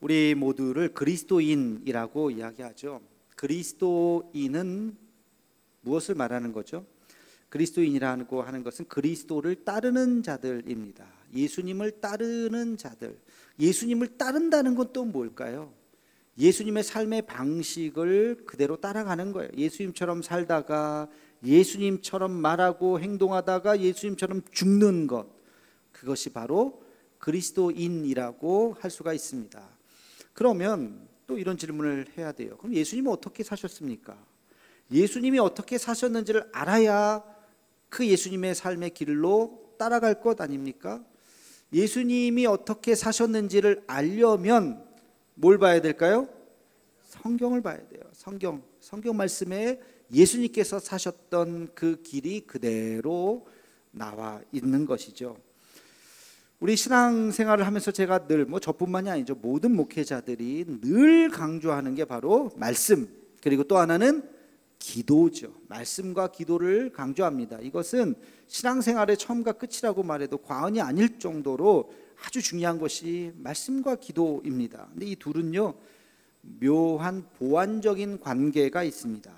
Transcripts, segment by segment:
우리 모두를 그리스도인이라고 이야기하죠. 그리스도인은 무엇을 말하는 거죠? 그리스도인이라고 하는 것은 그리스도를 따르는 자들입니다. 예수님을 따르는 자들. 예수님을 따른다는 건 또 뭘까요? 예수님의 삶의 방식을 그대로 따라가는 거예요. 예수님처럼 살다가 예수님처럼 말하고 행동하다가 예수님처럼 죽는 것, 그것이 바로 그리스도인이라고 할 수가 있습니다. 그러면 또 이런 질문을 해야 돼요. 그럼 예수님은 어떻게 사셨습니까? 예수님이 어떻게 사셨는지를 알아야 그 예수님의 삶의 길로 따라갈 것 아닙니까? 예수님이 어떻게 사셨는지를 알려면 뭘 봐야 될까요? 성경을 봐야 돼요. 성경 말씀에 예수님께서 사셨던 그 길이 그대로 나와 있는 것이죠. 우리 신앙생활을 하면서 제가 늘 저뿐만이 아니죠. 모든 목회자들이 늘 강조하는 게 바로 말씀, 그리고 또 하나는 기도죠. 말씀과 기도를 강조합니다. 이것은 신앙생활의 처음과 끝이라고 말해도 과언이 아닐 정도로 아주 중요한 것이 말씀과 기도입니다. 근데 이 둘은요, 묘한 보완적인 관계가 있습니다.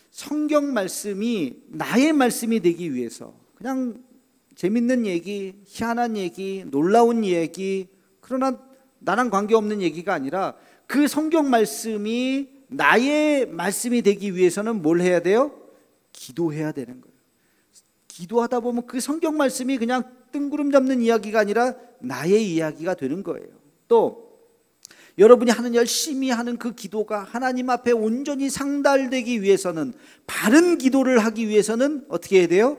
성경 말씀이 나의 말씀이 되기 위해서 그냥 재밌는 얘기, 희한한 얘기, 놀라운 얘기, 그러나 나랑 관계없는 얘기가 아니라 그 성경 말씀이 나의 말씀이 되기 위해서는 뭘 해야 돼요? 기도해야 되는 거예요. 기도하다 보면 그 성경 말씀이 그냥 뜬구름 잡는 이야기가 아니라 나의 이야기가 되는 거예요. 또 여러분이 열심히 하는 그 기도가 하나님 앞에 온전히 상달되기 위해서는, 바른 기도를 하기 위해서는 어떻게 해야 돼요?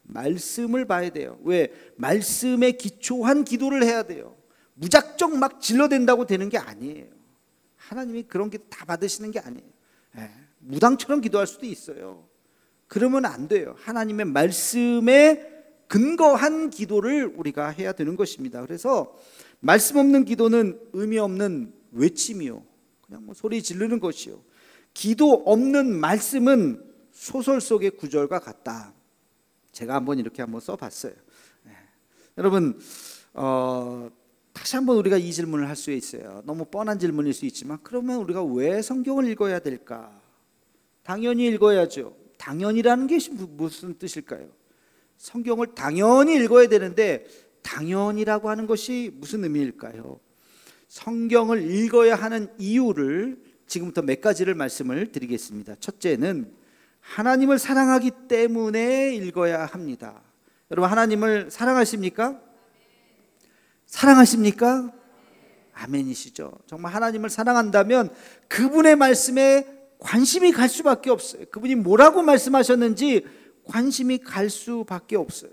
말씀을 봐야 돼요. 왜? 말씀에 기초한 기도를 해야 돼요. 무작정 막 질러댄다고 되는 게 아니에요. 하나님이 그런 게 다 받으시는 게 아니에요. 무당처럼 기도할 수도 있어요. 그러면 안 돼요. 하나님의 말씀에 근거한 기도를 우리가 해야 되는 것입니다. 그래서 말씀 없는 기도는 의미 없는 외침이요, 그냥 소리 지르는 것이요, 기도 없는 말씀은 소설 속의 구절과 같다. 제가 이렇게 써봤어요. 여러분, 다시 한번 우리가 이 질문을 할 수 있어요. 너무 뻔한 질문일 수 있지만, 그러면 우리가 왜 성경을 읽어야 될까? 당연히 읽어야죠. 당연이라는 게 무슨 뜻일까요? 성경을 당연히 읽어야 되는데 당연이라고 하는 것이 무슨 의미일까요? 성경을 읽어야 하는 이유를 지금부터 몇 가지를 말씀을 드리겠습니다. 첫째는 하나님을 사랑하기 때문에 읽어야 합니다. 여러분, 하나님을 사랑하십니까? 사랑하십니까? 아멘이시죠. 정말 하나님을 사랑한다면 그분의 말씀에 관심이 갈 수밖에 없어요. 그분이 뭐라고 말씀하셨는지 관심이 갈 수밖에 없어요.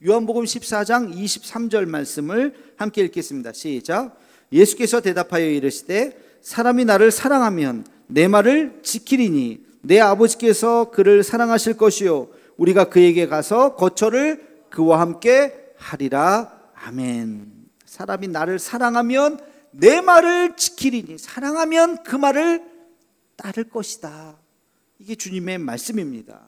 요한복음 14장 23절 말씀을 함께 읽겠습니다. 시작. 예수께서 대답하여 이르시되 사람이 나를 사랑하면 내 말을 지키리니 내 아버지께서 그를 사랑하실 것이요 우리가 그에게 가서 거처를 그와 함께 하리라. 아멘. 사람이 나를 사랑하면 내 말을 지키리니, 사랑하면 그 말을 따를 것이다. 이게 주님의 말씀입니다.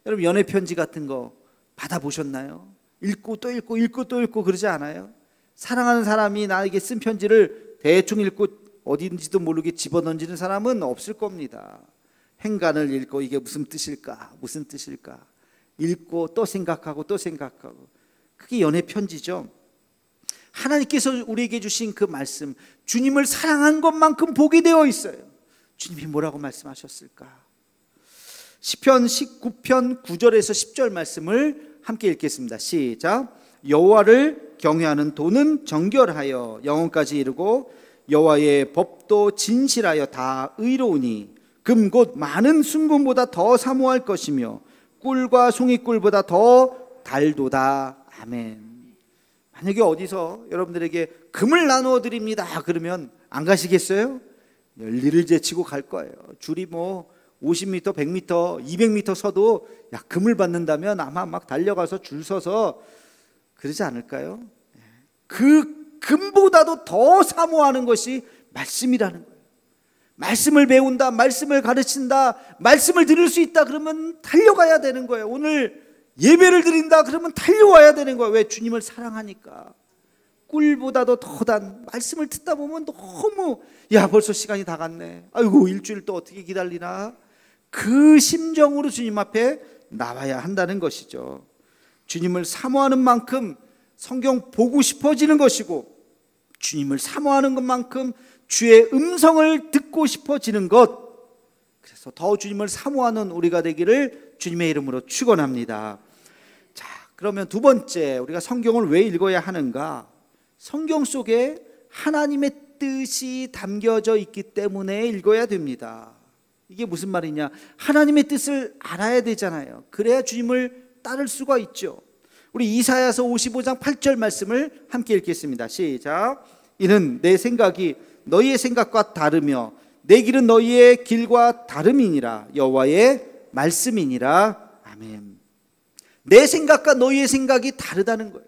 여러분, 연애 편지 같은 거 받아보셨나요? 읽고 또 읽고 읽고 또 읽고 그러지 않아요? 사랑하는 사람이 나에게 쓴 편지를 대충 읽고 어딘지도 모르게 집어던지는 사람은 없을 겁니다. 행간을 읽고 이게 무슨 뜻일까? 무슨 뜻일까? 읽고 또 생각하고 또 생각하고. 그게 연애 편지죠. 하나님께서 우리에게 주신 그 말씀, 주님을 사랑한 것만큼 복이 되어 있어요. 주님이 뭐라고 말씀하셨을까? 시편 19편 9절에서 10절 말씀을 함께 읽겠습니다. 시작. 여호와를 경외하는 도는 정결하여 영혼까지 이르고 여호와의 법도 진실하여 다 의로우니 금 곧 많은 순금보다 더 사모할 것이며 꿀과 송이꿀보다 더 달도다. 아멘. 만약에 어디서 여러분들에게 금을 나누어 드립니다 그러면 안 가시겠어요? 열리를 제치고 갈 거예요. 줄이 50m, 100m, 200m 서도 금을 받는다면 아마 막 달려가서 줄 서서 그러지 않을까요? 그 금보다도 더 사모하는 것이 말씀이라는 거예요. 말씀을 배운다, 말씀을 가르친다, 말씀을 들을 수 있다 그러면 달려가야 되는 거예요. 오늘 예배를 드린다 그러면 달려와야 되는 거예요. 왜? 주님을 사랑하니까. 꿀보다도 더 단 말씀을 듣다 보면 너무 벌써 시간이 다 갔네. 아이고 일주일 또 어떻게 기다리나. 그 심정으로 주님 앞에 나와야 한다는 것이죠. 주님을 사모하는 만큼 성경 보고 싶어지는 것이고, 주님을 사모하는 것만큼 주의 음성을 듣고 싶어지는 것. 그래서 더 주님을 사모하는 우리가 되기를 주님의 이름으로 축원합니다. 자, 그러면 두 번째, 우리가 성경을 왜 읽어야 하는가? 성경 속에 하나님의 뜻이 담겨져 있기 때문에 읽어야 됩니다. 이게 무슨 말이냐? 하나님의 뜻을 알아야 되잖아요. 그래야 주님을 따를 수가 있죠. 우리 이사야서 55장 8절 말씀을 함께 읽겠습니다. 시작. 이는 내 생각이 너희의 생각과 다르며 내 길은 너희의 길과 다름이니라. 여호와의 말씀이니라. 아멘. 내 생각과 너희의 생각이 다르다는 거예요.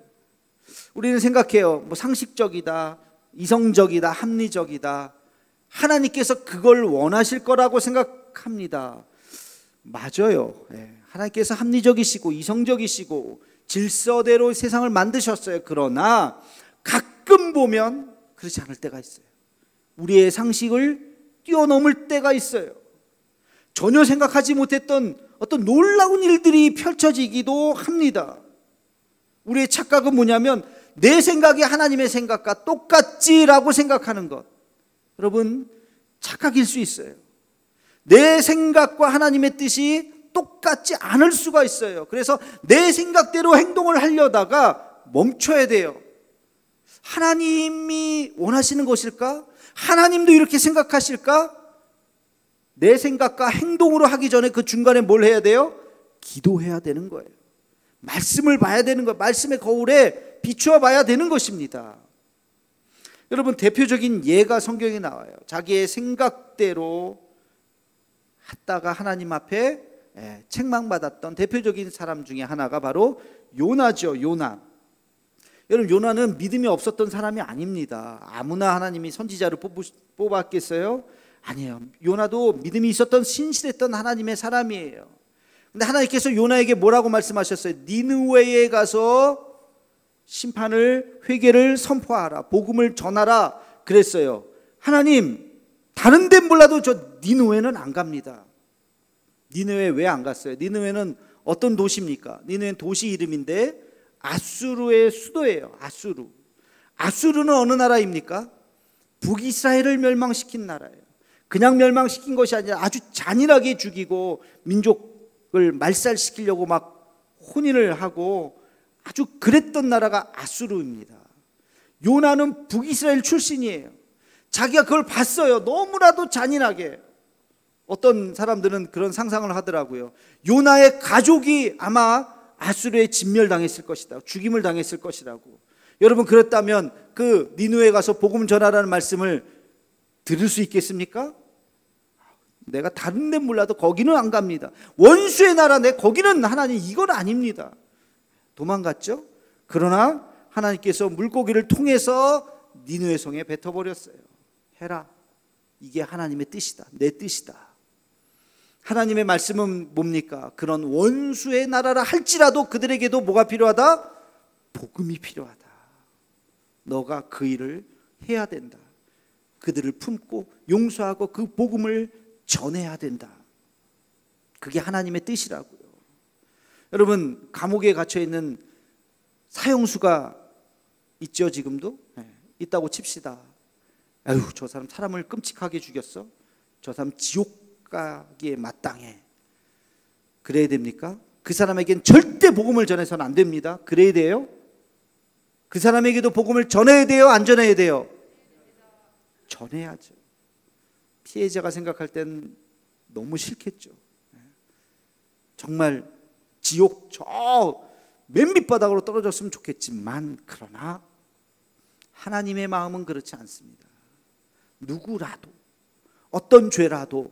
우리는 생각해요. 상식적이다, 이성적이다, 합리적이다. 하나님께서 그걸 원하실 거라고 생각합니다. 맞아요. 하나님께서 합리적이시고 이성적이시고 질서대로 세상을 만드셨어요. 그러나 가끔 보면 그렇지 않을 때가 있어요. 우리의 상식을 뛰어넘을 때가 있어요. 전혀 생각하지 못했던 어떤 놀라운 일들이 펼쳐지기도 합니다. 우리의 착각은 뭐냐면 내 생각이 하나님의 생각과 똑같지라고 생각하는 것. 여러분, 착각일 수 있어요. 내 생각과 하나님의 뜻이 똑같지 않을 수가 있어요. 그래서 내 생각대로 행동을 하려다가 멈춰야 돼요. 하나님이 원하시는 것일까? 하나님도 이렇게 생각하실까? 내 생각과 행동으로 하기 전에 그 중간에 뭘 해야 돼요? 기도해야 되는 거예요. 말씀을 봐야 되는 거예요. 말씀의 거울에 비추어 봐야 되는 것입니다. 여러분, 대표적인 예가 성경에 나와요. 자기의 생각대로 하다가 하나님 앞에 책망받았던 대표적인 사람 중에 하나가 바로 요나죠. 요나. 여러분, 요나는 믿음이 없었던 사람이 아닙니다. 아무나 하나님이 선지자를 뽑았겠어요? 아니에요. 요나도 믿음이 있었던 신실했던 하나님의 사람이에요. 근데 하나님께서 요나에게 뭐라고 말씀하셨어요? 니느웨에 가서 심판을, 회개를 선포하라, 복음을 전하라 그랬어요. 하나님, 다른 데는 몰라도 저 니느웨는 안 갑니다. 니느웨 왜 안 갔어요? 니느웨는 어떤 도시입니까? 니느웨는 도시 이름인데 아수르의 수도예요. 아수르. 아수르는 어느 나라입니까? 북이스라엘을 멸망시킨 나라예요. 그냥 멸망시킨 것이 아니라 아주 잔인하게 죽이고 민족을 말살시키려고 막 혼인을 하고 아주 그랬던 나라가 아수르입니다. 요나는 북이스라엘 출신이에요. 자기가 그걸 봤어요. 너무나도 잔인하게. 어떤 사람들은 그런 상상을 하더라고요. 요나의 가족이 아마 아수르에 진멸당했을 것이다. 죽임을 당했을 것이라고. 여러분, 그렇다면 그 니느웨에 가서 복음 전하라는 말씀을 들을 수 있겠습니까? 내가 다른 데 몰라도 거기는 안 갑니다. 원수의 나라인데 거기는 하나님, 이건 아닙니다. 도망갔죠. 그러나 하나님께서 물고기를 통해서 니느웨 성에 뱉어버렸어요. 해라. 이게 하나님의 뜻이다. 내 뜻이다. 하나님의 말씀은 뭡니까? 그런 원수의 나라라 할지라도 그들에게도 뭐가 필요하다? 복음이 필요하다. 너가 그 일을 해야 된다. 그들을 품고 용서하고 그 복음을 전해야 된다. 그게 하나님의 뜻이라고요. 여러분, 감옥에 갇혀있는 사형수가 있죠. 지금도 있다고 칩시다. 아유, 저 사람 사람을 끔찍하게 죽였어. 저 사람 지옥 가기에 마땅해. 그래야 됩니까? 그 사람에겐 절대 복음을 전해서는 안 됩니다. 그래야 돼요? 그 사람에게도 복음을 전해야 돼요? 안 전해야 돼요? 전해야죠. 피해자가 생각할 땐 너무 싫겠죠. 정말 지옥 저 맨 밑바닥으로 떨어졌으면 좋겠지만, 그러나 하나님의 마음은 그렇지 않습니다. 누구라도, 어떤 죄라도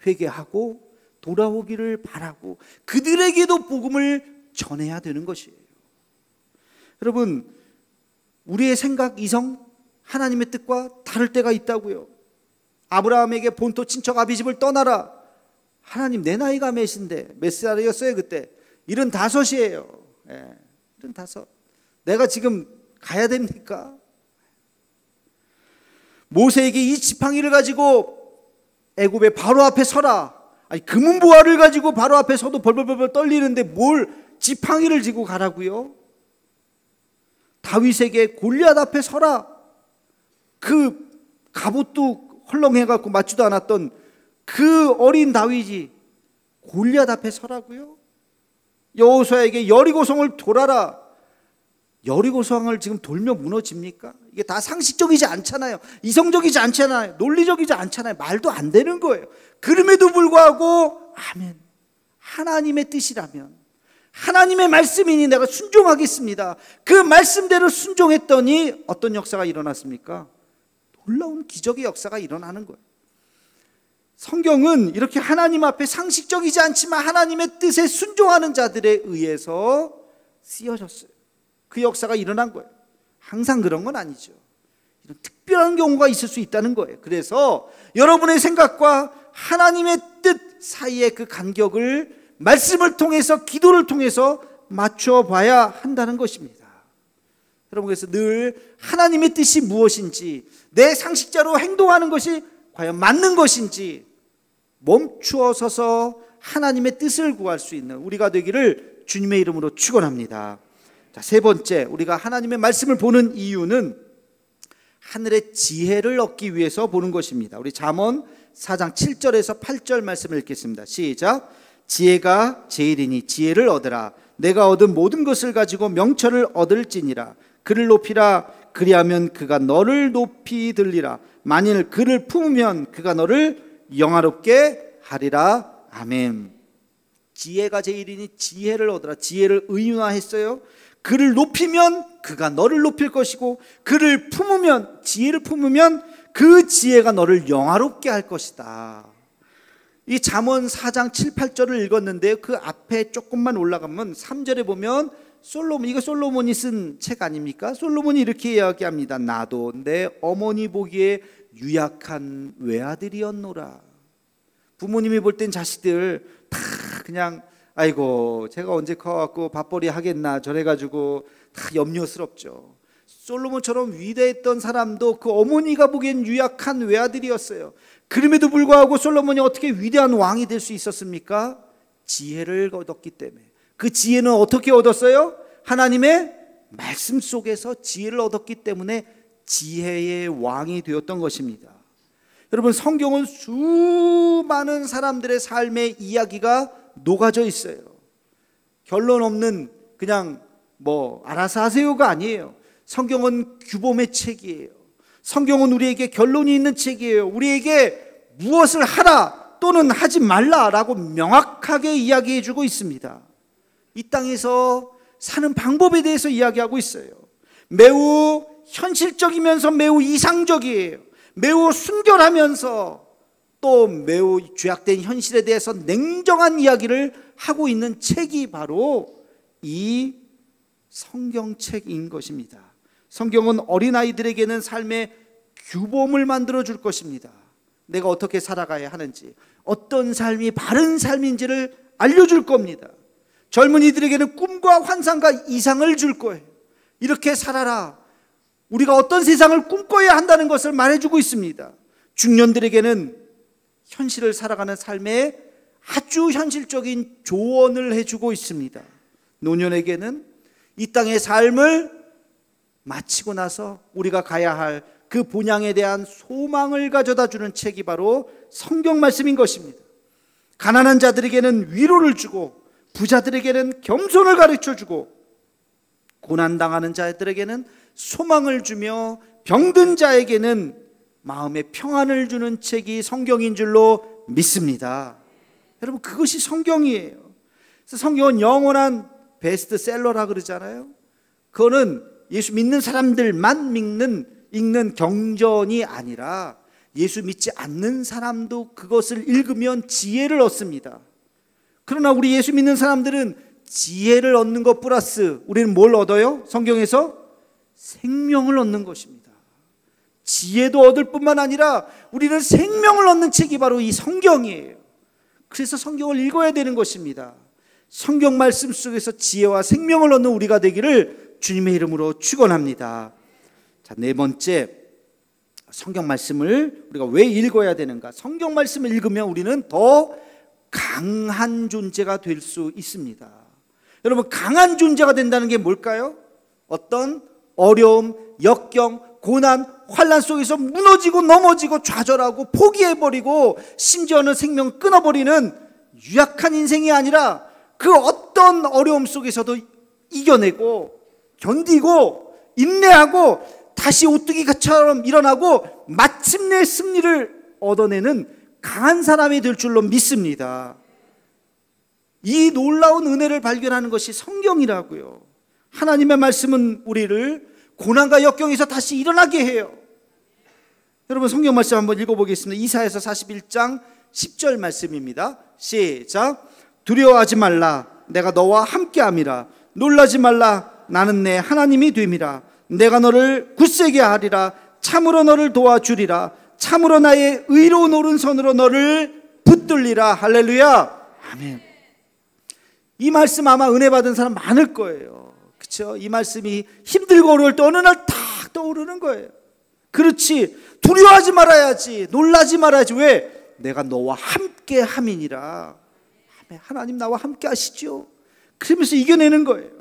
회개하고 돌아오기를 바라고 그들에게도 복음을 전해야 되는 것이에요. 여러분, 우리의 생각, 이성, 하나님의 뜻과 다를 때가 있다고요. 아브라함에게 본토 친척 아비집을 떠나라. 하나님, 내 나이가 몇인데, 몇 살이었어요 그때? 75이에요. 75. 내가 지금 가야 됩니까? 모세에게 이 지팡이를 가지고 애굽의 바로 앞에 서라. 아니 금은보화를 가지고 바로 앞에 서도 벌벌벌 떨리는데 뭘 지팡이를 쥐고 가라고요? 다윗에게 골리앗 앞에 서라. 그 갑옷도 헐렁해갖고 맞지도 않았던 그 어린 다윗이 골리앗 앞에 서라고요? 여호수아에게 여리고성을 돌아라. 여리고성을 지금 돌면 무너집니까? 이게 다 상식적이지 않잖아요. 이성적이지 않잖아요. 논리적이지 않잖아요. 말도 안 되는 거예요. 그럼에도 불구하고 아멘, 하나님의 뜻이라면, 하나님의 말씀이니 내가 순종하겠습니다. 그 말씀대로 순종했더니 어떤 역사가 일어났습니까? 놀라운 기적의 역사가 일어나는 거예요. 성경은 이렇게 하나님 앞에 상식적이지 않지만 하나님의 뜻에 순종하는 자들에 의해서 쓰여졌어요. 그 역사가 일어난 거예요. 항상 그런 건 아니죠. 이런 특별한 경우가 있을 수 있다는 거예요. 그래서 여러분의 생각과 하나님의 뜻 사이의 그 간격을 말씀을 통해서, 기도를 통해서 맞춰봐야 한다는 것입니다. 여러분, 그래서 늘 하나님의 뜻이 무엇인지, 내 상식자로 행동하는 것이 과연 맞는 것인지 멈추어 서서 하나님의 뜻을 구할 수 있는 우리가 되기를 주님의 이름으로 축원합니다. 자, 세 번째, 우리가 하나님의 말씀을 보는 이유는 하늘의 지혜를 얻기 위해서 보는 것입니다. 우리 잠언 4장 7절에서 8절 말씀을 읽겠습니다. 시작. 지혜가 제일이니 지혜를 얻으라. 내가 얻은 모든 것을 가지고 명철을 얻을지니라. 그를 높이라. 그리하면 그가 너를 높이 들리라. 만일 그를 품으면 그가 너를 영화롭게 하리라. 아멘. 지혜가 제일이니 지혜를 얻으라. 지혜를 의인화했어요. 그를 높이면 그가 너를 높일 것이고, 그를 품으면, 지혜를 품으면 그 지혜가 너를 영화롭게 할 것이다. 이 잠언 4장 7, 8절을 읽었는데 그 앞에 조금만 올라가면 3절에 보면 솔로몬, 이거 솔로몬이 쓴 책 아닙니까? 솔로몬이 이렇게 이야기합니다. 나도 내 어머니 보기에 유약한 외아들이었노라. 부모님이 볼 땐 자식들 다 그냥 아이고 제가 언제 커갖고 밥벌이 하겠나 저래가지고 다 염려스럽죠. 솔로몬처럼 위대했던 사람도 그 어머니가 보기엔 유약한 외아들이었어요. 그럼에도 불구하고 솔로몬이 어떻게 위대한 왕이 될 수 있었습니까? 지혜를 얻었기 때문에. 그 지혜는 어떻게 얻었어요? 하나님의 말씀 속에서 지혜를 얻었기 때문에 지혜의 왕이 되었던 것입니다. 여러분, 성경은 수많은 사람들의 삶의 이야기가 녹아져 있어요. 결론 없는 그냥 뭐 알아서 하세요가 아니에요. 성경은 규범의 책이에요. 성경은 우리에게 결론이 있는 책이에요. 우리에게 무엇을 하라 또는 하지 말라라고 명확하게 이야기해 주고 있습니다. 이 땅에서 사는 방법에 대해서 이야기하고 있어요. 매우 현실적이면서 매우 이상적이에요. 매우 순결하면서 또 매우 죄악된 현실에 대해서 냉정한 이야기를 하고 있는 책이 바로 이 성경책인 것입니다. 성경은 어린아이들에게는 삶의 규범을 만들어 줄 것입니다. 내가 어떻게 살아가야 하는지, 어떤 삶이 바른 삶인지를 알려줄 겁니다. 젊은이들에게는 꿈과 환상과 이상을 줄 거예요. 이렇게 살아라. 우리가 어떤 세상을 꿈꿔야 한다는 것을 말해주고 있습니다. 중년들에게는 현실을 살아가는 삶에 아주 현실적인 조언을 해주고 있습니다. 노년에게는 이 땅의 삶을 마치고 나서 우리가 가야 할 그 본향에 대한 소망을 가져다 주는 책이 바로 성경 말씀인 것입니다. 가난한 자들에게는 위로를 주고, 부자들에게는 겸손을 가르쳐 주고, 고난당하는 자들에게는 소망을 주며, 병든 자에게는 마음의 평안을 주는 책이 성경인 줄로 믿습니다. 여러분, 그것이 성경이에요. 그래서 성경은 영원한 베스트셀러라 그러잖아요. 그거는 예수 믿는 사람들만 읽는 경전이 아니라 예수 믿지 않는 사람도 그것을 읽으면 지혜를 얻습니다. 그러나 우리 예수 믿는 사람들은 지혜를 얻는 것 플러스 우리는 뭘 얻어요? 성경에서 생명을 얻는 것입니다. 지혜도 얻을 뿐만 아니라 우리는 생명을 얻는 책이 바로 이 성경이에요. 그래서 성경을 읽어야 되는 것입니다. 성경 말씀 속에서 지혜와 생명을 얻는 우리가 되기를 주님의 이름으로 축원합니다. 자, 네 번째, 성경 말씀을 우리가 왜 읽어야 되는가? 성경 말씀을 읽으면 우리는 더 강한 존재가 될 수 있습니다. 여러분, 강한 존재가 된다는 게 뭘까요? 어떤 어려움, 역경, 고난, 환난 속에서 무너지고 넘어지고 좌절하고 포기해버리고 심지어는 생명 끊어버리는 유약한 인생이 아니라 그 어떤 어려움 속에서도 이겨내고 견디고 인내하고 다시 오뚜기처럼 일어나고 마침내 승리를 얻어내는 강한 사람이 될 줄로 믿습니다. 이 놀라운 은혜를 발견하는 것이 성경이라고요. 하나님의 말씀은 우리를 고난과 역경에서 다시 일어나게 해요. 여러분, 성경 말씀 한번 읽어보겠습니다. 이사야서 41장 10절 말씀입니다. 시작. 두려워하지 말라, 내가 너와 함께함이라. 놀라지 말라, 나는 내 하나님이 됨이라. 내가 너를 굳세게 하리라. 참으로 너를 도와주리라. 참으로 나의 의로운 오른손으로 너를 붙들리라. 할렐루야. 아멘. 이 말씀 아마 은혜 받은 사람 많을 거예요. 그렇죠? 이 말씀이 힘들고 어려울 때 어느 날 탁 떠오르는 거예요. 그렇지, 두려워하지 말아야지, 놀라지 말아야지. 왜? 내가 너와 함께 함이니라. 하나님 나와 함께 하시죠. 그러면서 이겨내는 거예요.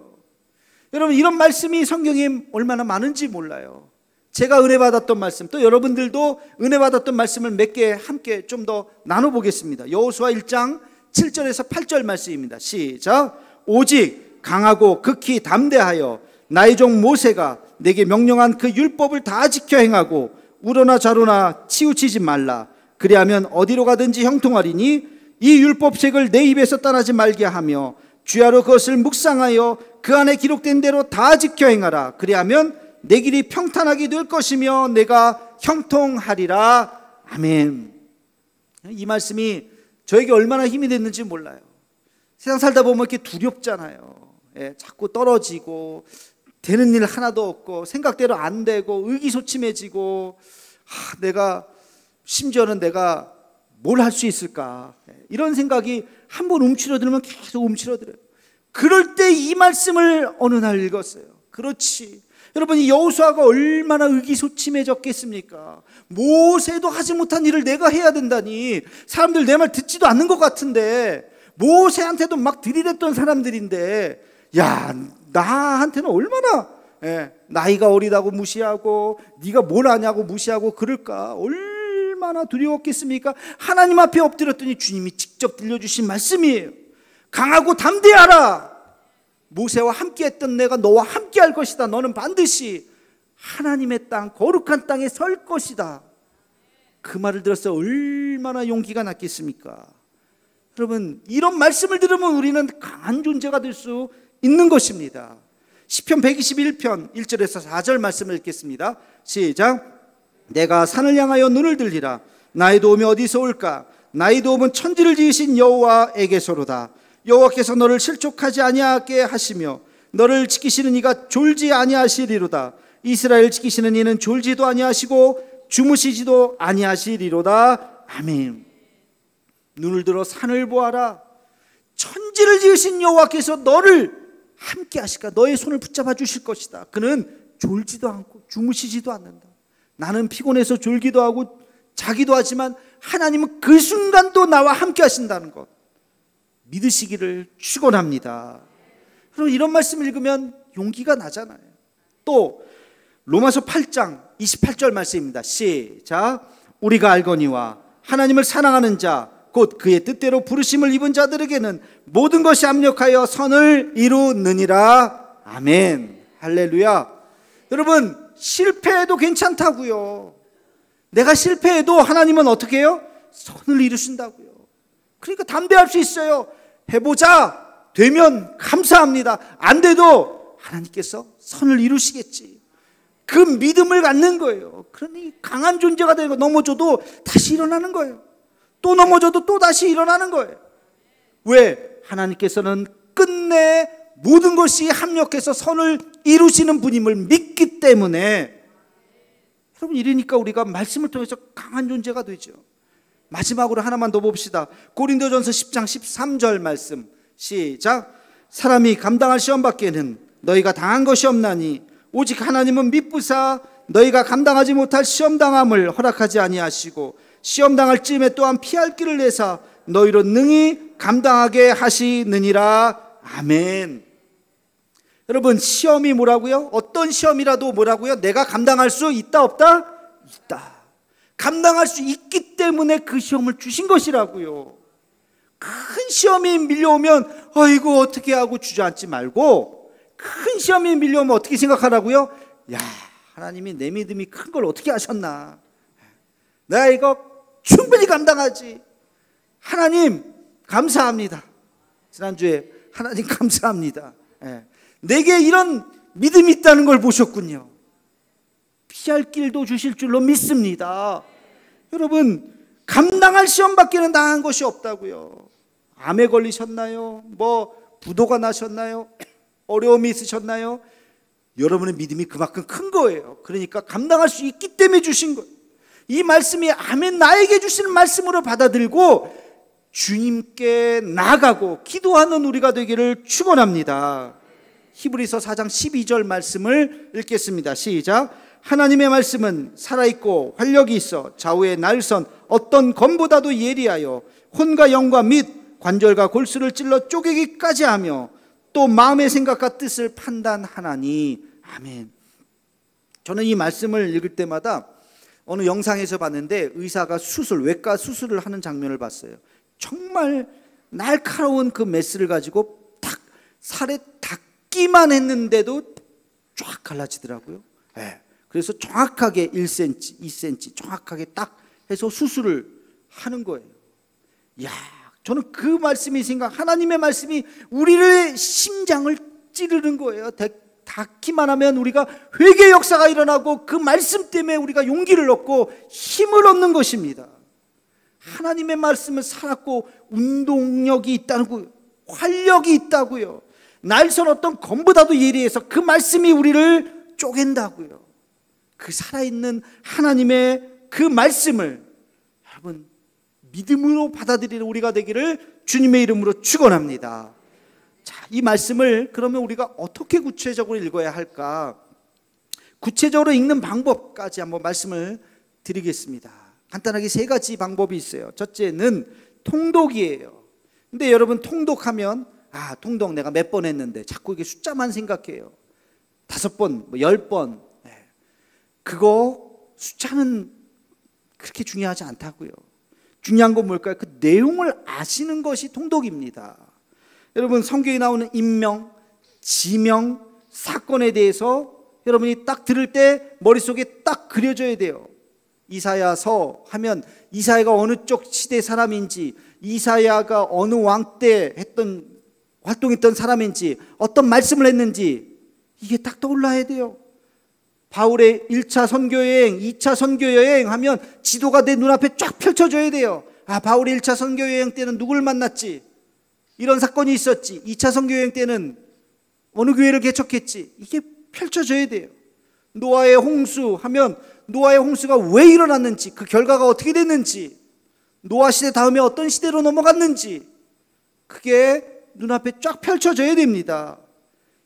여러분, 이런 말씀이 성경에 얼마나 많은지 몰라요. 제가 은혜 받았던 말씀, 또 여러분들도 은혜 받았던 말씀을 몇 개 함께 좀 더 나눠보겠습니다. 여호수아 1장 7절에서 8절 말씀입니다. 시작. 오직 강하고 극히 담대하여 나의 종 모세가 내게 명령한 그 율법을 다 지켜 행하고 우러나 좌로나 치우치지 말라. 그리하면 어디로 가든지 형통하리니 이 율법책을 내 입에서 떠나지 말게 하며 주야로 그것을 묵상하여 그 안에 기록된 대로 다 지켜 행하라. 그리하면 내 길이 평탄하게 될 것이며 내가 형통하리라. 아멘. 이 말씀이 저에게 얼마나 힘이 됐는지 몰라요. 세상 살다 보면 이렇게 두렵잖아요. 예, 자꾸 떨어지고 되는 일 하나도 없고 생각대로 안 되고 의기소침해지고 심지어는 내가 뭘 할 수 있을까, 이런 생각이 한번 움츠러들면 계속 움츠러들어요. 그럴 때 이 말씀을 어느 날 읽었어요. 그렇지, 여러분, 이 여호수아가 얼마나 의기소침해졌겠습니까? 모세도 하지 못한 일을 내가 해야 된다니. 사람들 내 말 듣지도 않는 것 같은데, 모세한테도 막 들이댔던 사람들인데, 야, 나한테는 얼마나 나이가 어리다고 무시하고 네가 뭘 아냐고 무시하고 그럴까, 얼마나 두려웠겠습니까? 하나님 앞에 엎드렸더니 주님이 직접 들려주신 말씀이에요. 강하고 담대하라. 모세와 함께했던 내가 너와 함께할 것이다. 너는 반드시 하나님의 땅, 거룩한 땅에 설 것이다. 그 말을 들어서 얼마나 용기가 났겠습니까? 여러분, 이런 말씀을 들으면 우리는 강한 존재가 될 수 있는 것입니다. 시편 121편 1절에서 4절 말씀을 읽겠습니다. 시작. 내가 산을 향하여 눈을 들리라. 나의 도움이 어디서 올까? 나의 도움은 천지를 지으신 여호와에게서로다. 여호와께서 너를 실족하지 아니하게 하시며 너를 지키시는 이가 졸지 아니하시리로다. 이스라엘 지키시는 이는 졸지도 아니하시고 주무시지도 아니하시리로다. 아멘. 눈을 들어 산을 보아라. 천지를 지으신 여호와께서 너를 함께 하실까? 너의 손을 붙잡아 주실 것이다. 그는 졸지도 않고 주무시지도 않는다. 나는 피곤해서 졸기도 하고 자기도 하지만 하나님은 그 순간도 나와 함께 하신다는 것 믿으시기를 축원합니다. 그럼 이런 말씀을 읽으면 용기가 나잖아요. 또 로마서 8장 28절 말씀입니다. 시작. 우리가 알거니와 하나님을 사랑하는 자 곧 그의 뜻대로 부르심을 입은 자들에게는 모든 것이 합력하여 선을 이루느니라. 아멘. 할렐루야. 여러분, 실패해도 괜찮다고요. 내가 실패해도 하나님은 어떻게 해요? 선을 이루신다고요. 그러니까 담대할 수 있어요. 해보자. 되면 감사합니다. 안 돼도 하나님께서 선을 이루시겠지. 그 믿음을 갖는 거예요. 그러니 강한 존재가 되는 거. 넘어져도 다시 일어나는 거예요. 또 넘어져도 또 다시 일어나는 거예요. 왜? 하나님께서는 끝내 모든 것이 합력해서 선을 이루시는 분임을 믿기 때문에. 여러분, 이러니까 우리가 말씀을 통해서 강한 존재가 되죠. 마지막으로 하나만 더 봅시다. 고린도전서 10장 13절 말씀. 시작. 사람이 감당할 시험 밖에는 너희가 당한 것이 없나니 오직 하나님은 미쁘사 너희가 감당하지 못할 시험당함을 허락하지 아니하시고 시험당할 쯤에 또한 피할 길을 내사 너희로 능히 감당하게 하시느니라. 아멘. 여러분, 시험이 뭐라고요? 어떤 시험이라도 뭐라고요? 내가 감당할 수 있다 없다? 있다. 감당할 수 있기 때문에 그 시험을 주신 것이라고요. 큰 시험이 밀려오면 아이고 어떻게 하고 주저앉지 말고, 큰 시험이 밀려오면 어떻게 생각하라고요? 야, 하나님이 내 믿음이 큰 걸 어떻게 아셨나? 내가 이거 충분히 감당하지. 하나님 감사합니다. 지난주에 하나님 감사합니다. 내게 이런 믿음이 있다는 걸 보셨군요. 피할 길도 주실 줄로 믿습니다. 여러분, 감당할 시험밖에는 당한 것이 없다고요. 암에 걸리셨나요? 부도가 나셨나요? 어려움이 있으셨나요? 여러분의 믿음이 그만큼 큰 거예요. 그러니까 감당할 수 있기 때문에 주신 거예요. 이 말씀이 아멘, 나에게 주시는 말씀으로 받아들이고 주님께 나아가고 기도하는 우리가 되기를 축원합니다. 히브리서 4장 12절 말씀을 읽겠습니다. 시작. 하나님의 말씀은 살아있고 활력이 있어 좌우의 날선 어떤 검보다도 예리하여 혼과 영과 및 관절과 골수를 찔러 쪼개기까지 하며 또 마음의 생각과 뜻을 판단하나니. 아멘. 저는 이 말씀을 읽을 때마다 어느 영상에서 봤는데 의사가 외과 수술을 하는 장면을 봤어요. 정말 날카로운 그 메스를 가지고 딱 살에 닿기만 했는데도 쫙 갈라지더라고요. 그래서 정확하게 1cm, 2cm 정확하게 딱 해서 수술을 하는 거예요. 야, 저는 그 말씀이 하나님의 말씀이 우리의 심장을 찌르는 거예요. 닿기만 하면 우리가 회개 역사가 일어나고 그 말씀 때문에 우리가 용기를 얻고 힘을 얻는 것입니다. 하나님의 말씀은 살았고 운동력이 있다고요. 활력이 있다고요. 날선 어떤 검보다도 예리해서 그 말씀이 우리를 쪼갠다고요. 그 살아있는 하나님의 그 말씀을 여러분 믿음으로 받아들이는 우리가 되기를 주님의 이름으로 축원합니다. 자, 이 말씀을 그러면 우리가 어떻게 구체적으로 읽어야 할까? 구체적으로 읽는 방법까지 한번 말씀을 드리겠습니다. 간단하게 3가지 방법이 있어요. 첫째는 통독이에요. 근데 여러분, 통독하면 통독 내가 몇 번 했는데 자꾸 이게 숫자만 생각해요. 5번, 10번. 그거 숫자는 그렇게 중요하지 않다고요. 중요한 건 뭘까요? 그 내용을 아시는 것이 통독입니다. 여러분, 성경에 나오는 인명, 지명, 사건에 대해서 여러분이 딱 들을 때 머릿속에 딱 그려져야 돼요. 이사야서 하면 이사야가 어느 쪽 시대 사람인지, 이사야가 어느 왕 때 활동했던 사람인지, 어떤 말씀을 했는지 이게 딱 떠올라야 돼요. 바울의 1차 선교여행, 2차 선교여행 하면 지도가 내 눈앞에 쫙 펼쳐져야 돼요. 바울의 1차 선교여행 때는 누굴 만났지? 이런 사건이 있었지. 2차 선교여행 때는 어느 교회를 개척했지? 이게 펼쳐져야 돼요. 노아의 홍수 하면 노아의 홍수가 왜 일어났는지, 그 결과가 어떻게 됐는지, 노아 시대 다음에 어떤 시대로 넘어갔는지 그게 눈앞에 쫙 펼쳐져야 됩니다.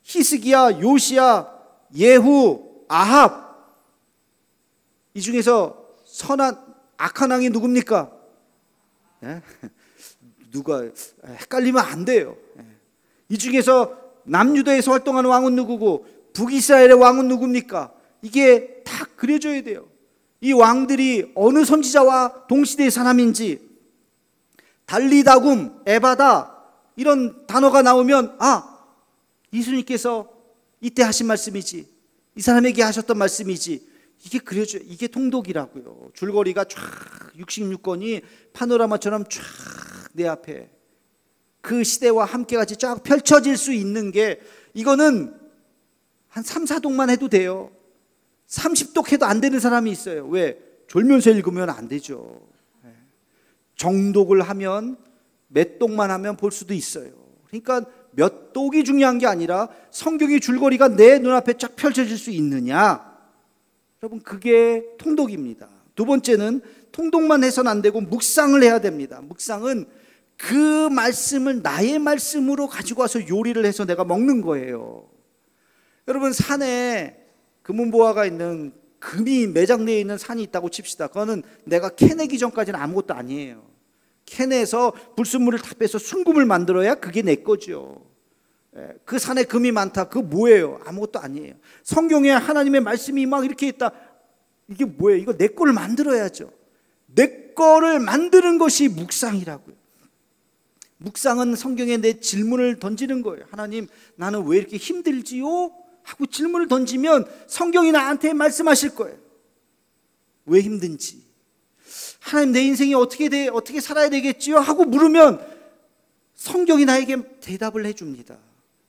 히스기야, 요시야, 예후, 아합, 이 중에서 악한 왕이 누굽니까? 누가 헷갈리면 안 돼요. 이 중에서 남유다에서 활동하는 왕은 누구고 북이스라엘의 왕은 누굽니까? 이게 다 그려져야 돼요. 이 왕들이 어느 선지자와 동시대의 사람인지, 달리다굼, 에바다 이런 단어가 나오면 예수님께서 이때 하신 말씀이지, 이 사람에게 하셨던 말씀이지, 이게 그려져요. 이게 통독이라고요. 줄거리가 쫙 66권이 파노라마처럼 쫙 내 앞에 그 시대와 함께 같이 쫙 펼쳐질 수 있는 게, 이거는 한 3, 4독만 해도 돼요. 30독 해도 안 되는 사람이 있어요. 왜? 졸면서 읽으면 안 되죠. 정독을 하면 몇 독만 하면 볼 수도 있어요. 그러니까 몇 독이 중요한 게 아니라 성경의 줄거리가 내 눈앞에 쫙 펼쳐질 수 있느냐, 여러분, 그게 통독입니다. 두 번째는 통독만 해서는 안 되고 묵상을 해야 됩니다. 묵상은 그 말씀을 나의 말씀으로 가지고 와서 요리를 해서 내가 먹는 거예요. 여러분, 산에 금은보화가 있는, 금이 매장되어 있는 산이 있다고 칩시다. 그거는 내가 캐내기 전까지는 아무것도 아니에요. 캐내서 불순물을 다 빼서 순금을 만들어야 그게 내 거죠. 그 산에 금이 많다, 그거 뭐예요? 아무것도 아니에요. 성경에 하나님의 말씀이 막 이렇게 있다, 이게 뭐예요? 이거 내 거를 만들어야죠. 내 거를 만드는 것이 묵상이라고요. 묵상은 성경에 내 질문을 던지는 거예요. 하나님, 나는 왜 이렇게 힘들지요? 하고 질문을 던지면 성경이 나한테 말씀하실 거예요. 왜 힘든지. 하나님, 내 인생이 어떻게 살아야 되겠지요? 하고 물으면 성경이 나에게 대답을 해줍니다.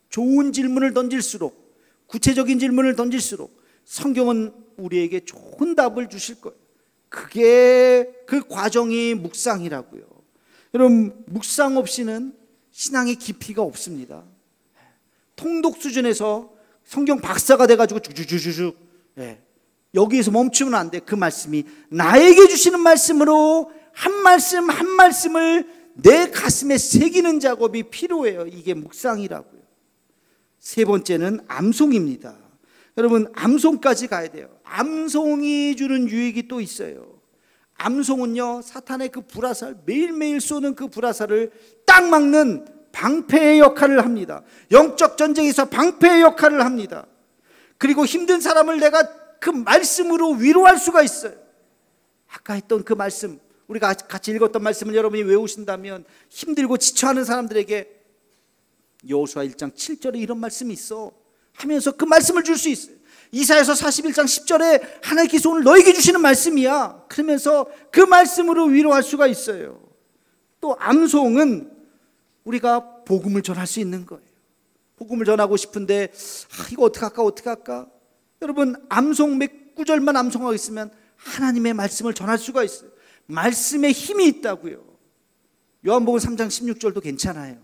좋은 질문을 던질수록, 구체적인 질문을 던질수록 성경은 우리에게 좋은 답을 주실 거예요. 그게 그 과정이 묵상이라고요. 여러분, 묵상 없이는 신앙의 깊이가 없습니다. 통독 수준에서 성경 박사가 돼가지고 쭉쭉쭉쭉, 여기에서 멈추면 안 돼. 그 말씀이 나에게 주시는 말씀으로 한 말씀 한 말씀을 내 가슴에 새기는 작업이 필요해요. 이게 묵상이라고요. 세 번째는 암송입니다. 여러분, 암송까지 가야 돼요. 암송이 주는 유익이 또 있어요. 암송은요, 사탄의 그 불화살, 매일매일 쏘는 그 불화살을 딱 막는 방패의 역할을 합니다. 영적 전쟁에서 방패의 역할을 합니다. 그리고 힘든 사람을 내가 그 말씀으로 위로할 수가 있어요. 아까 했던 그 말씀, 우리가 같이 읽었던 말씀을 여러분이 외우신다면 힘들고 지쳐하는 사람들에게 여호수아 1장 7절에 이런 말씀이 있어 하면서 그 말씀을 줄 수 있어요. 이사야서 41장 10절에 하나님께서 오늘 너에게 주시는 말씀이야, 그러면서 그 말씀으로 위로할 수가 있어요. 또 암송은 우리가 복음을 전할 수 있는 거예요. 복음을 전하고 싶은데 이거 어떻게 할까? 여러분, 암송 몇 구절만 암송하고 있으면 하나님의 말씀을 전할 수가 있어요. 말씀에 힘이 있다고요. 요한복음 3장 16절도 괜찮아요.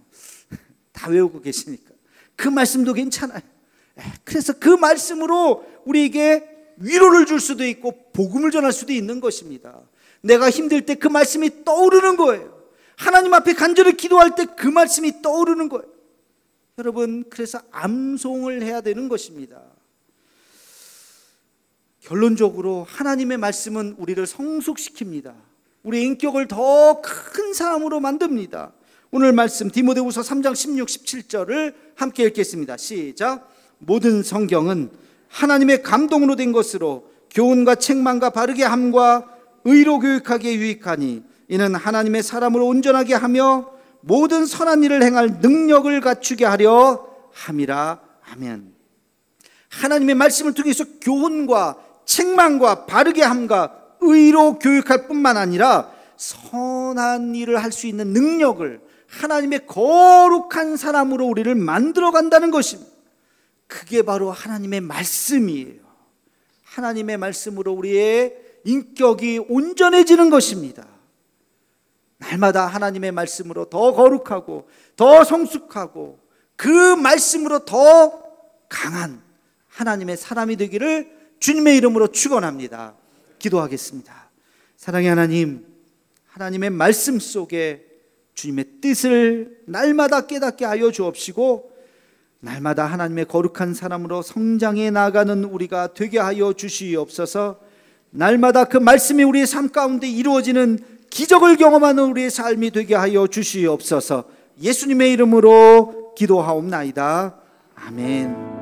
다 외우고 계시니까. 그 말씀도 괜찮아요. 그래서 그 말씀으로 우리에게 위로를 줄 수도 있고 복음을 전할 수도 있는 것입니다. 내가 힘들 때 그 말씀이 떠오르는 거예요. 하나님 앞에 간절히 기도할 때 그 말씀이 떠오르는 거예요. 여러분, 그래서 암송을 해야 되는 것입니다. 결론적으로 하나님의 말씀은 우리를 성숙시킵니다. 우리의 인격을 더 큰 사람으로 만듭니다. 오늘 말씀 디모데후서 3장 16, 17절을 함께 읽겠습니다. 시작. 모든 성경은 하나님의 감동으로 된 것으로 교훈과 책망과 바르게 함과 의로 교육하기에 유익하니 이는 하나님의 사람으로 온전하게 하며 모든 선한 일을 행할 능력을 갖추게 하려 함이라. 아멘. 하나님의 말씀을 통해서 교훈과 책망과 바르게 함과 의로 교육할 뿐만 아니라 선한 일을 할 수 있는 능력을, 하나님의 거룩한 사람으로 우리를 만들어 간다는 것입니다. 그게 바로 하나님의 말씀이에요. 하나님의 말씀으로 우리의 인격이 온전해지는 것입니다. 날마다 하나님의 말씀으로 더 거룩하고 더 성숙하고 그 말씀으로 더 강한 하나님의 사람이 되기를 주님의 이름으로 축원합니다. 기도하겠습니다. 사랑의 하나님, 하나님의 말씀 속에 주님의 뜻을 날마다 깨닫게 하여 주옵시고 날마다 하나님의 거룩한 사람으로 성장해 나가는 우리가 되게 하여 주시옵소서. 날마다 그 말씀이 우리의 삶 가운데 이루어지는 기적을 경험하는 우리의 삶이 되게 하여 주시옵소서. 예수님의 이름으로 기도하옵나이다. 아멘.